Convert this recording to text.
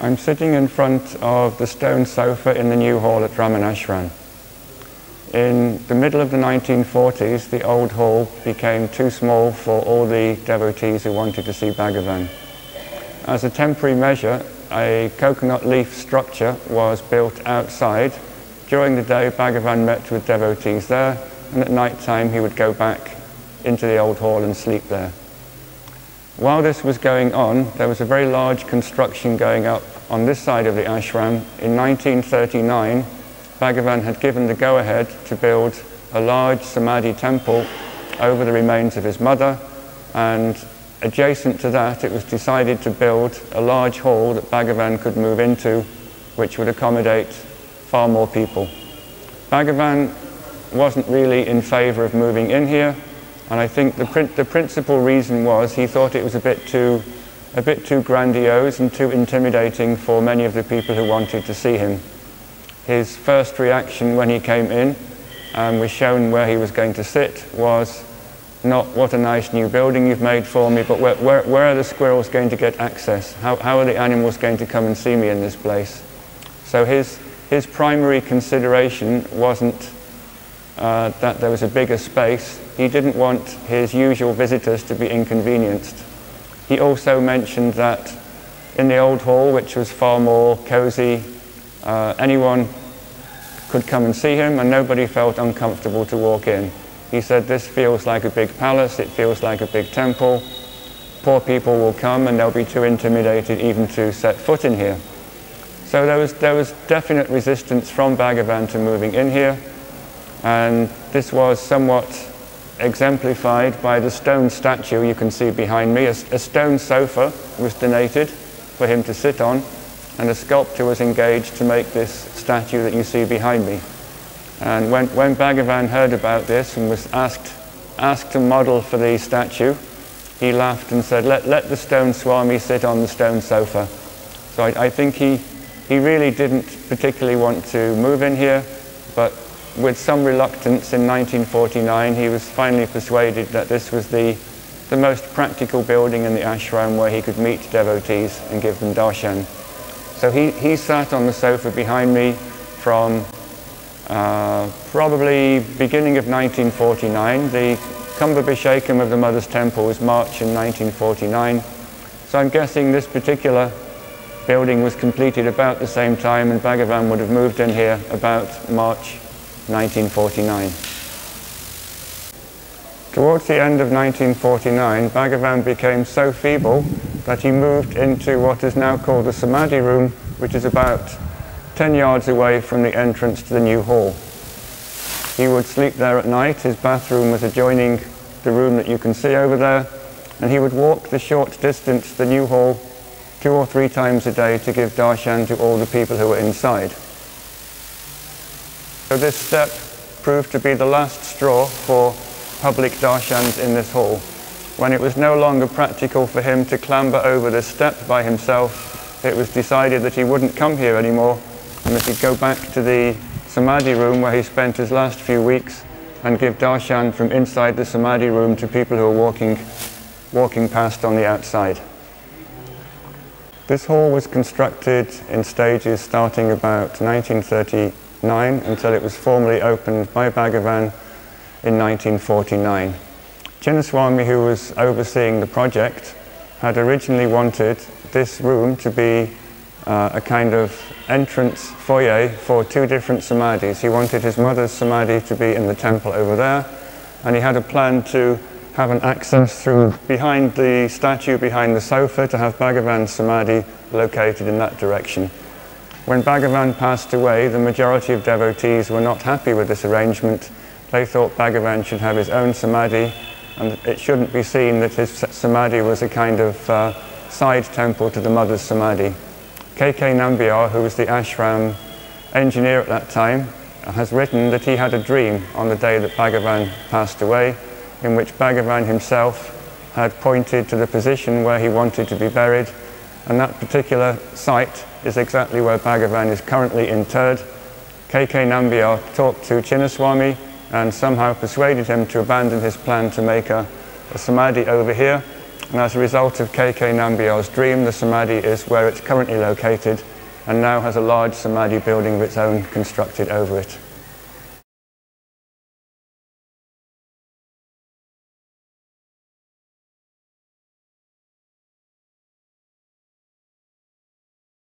I'm sitting in front of the stone sofa in the new hall at Ramana ashram. In the middle of the 1940s, the old hall became too small for all the devotees who wanted to see Bhagavan. As a temporary measure, a coconut leaf structure was built outside. During the day, Bhagavan met with devotees there, and at night time he would go back into the old hall and sleep there. While this was going on, there was a very large construction going up on this side of the ashram. In 1939, Bhagavan had given the go-ahead to build a large Samadhi temple over the remains of his mother, and adjacent to that it was decided to build a large hall that Bhagavan could move into, which would accommodate far more people. Bhagavan wasn't really in favor of moving in here, and I think the principal reason was he thought it was a bit too grandiose and too intimidating for many of the people who wanted to see him. His first reaction when he came in and was shown where he was going to sit was not, "What a nice new building you've made for me," but where are the squirrels going to get access? How are the animals going to come and see me in this place? So his primary consideration wasn't that there was a bigger space. He didn't want his usual visitors to be inconvenienced. He also mentioned that in the old hall, which was far more cozy, anyone could come and see him and nobody felt uncomfortable to walk in. He said, "This feels like a big palace, it feels like a big temple. Poor people will come and they'll be too intimidated even to set foot in here." So there was definite resistance from Bhagavan to moving in here, and this was somewhat exemplified by the stone statue you can see behind me. A stone sofa was donated for him to sit on, and a sculptor was engaged to make this statue that you see behind me. And when Bhagavan heard about this and was asked to model for the statue, he laughed and said, let the stone Swami sit on the stone sofa. So I think he really didn't particularly want to move in here, but with some reluctance in 1949 he was finally persuaded that this was the most practical building in the ashram where he could meet devotees and give them darshan. So he sat on the sofa behind me from probably beginning of 1949. The Kumbhabhishekam of the Mother's Temple was March in 1949. So I'm guessing this particular building was completed about the same time, and Bhagavan would have moved in here about March 1949. Towards the end of 1949, Bhagavan became so feeble that he moved into what is now called the Samadhi room, which is about 10 yards away from the entrance to the new hall. He would sleep there at night. His bathroom was adjoining the room that you can see over there, and he would walk the short distance to the new hall 2 or 3 times a day to give darshan to all the people who were inside. So this step proved to be the last straw for public darshans in this hall. When it was no longer practical for him to clamber over this step by himself, it was decided that he wouldn't come here anymore and that he'd go back to the Samadhi room where he spent his last few weeks and give darshan from inside the Samadhi room to people who were walking past on the outside. This hall was constructed in stages starting about 1939 until it was formally opened by Bhagavan in 1949. Chinnaswamy, who was overseeing the project, had originally wanted this room to be a kind of entrance foyer for 2 different samadhis. He wanted his mother's samadhi to be in the temple over there, and he had a plan to have an access through behind the statue, behind the sofa, to have Bhagavan's samadhi located in that direction. When Bhagavan passed away, the majority of devotees were not happy with this arrangement. They thought Bhagavan should have his own samadhi, and it shouldn't be seen that his samadhi was a kind of side temple to the mother's samadhi. K.K. Nambiar, who was the ashram engineer at that time, has written that he had a dream on the day that Bhagavan passed away, in which Bhagavan himself had pointed to the position where he wanted to be buried, and that particular site is exactly where Bhagavan is currently interred. K.K. Nambiar talked to Chinnaswamy and somehow persuaded him to abandon his plan to make a samadhi over here, And as a result of K.K. Nambiar's dream, the Samadhi is where it's currently located and now has a large Samadhi building of its own constructed over it.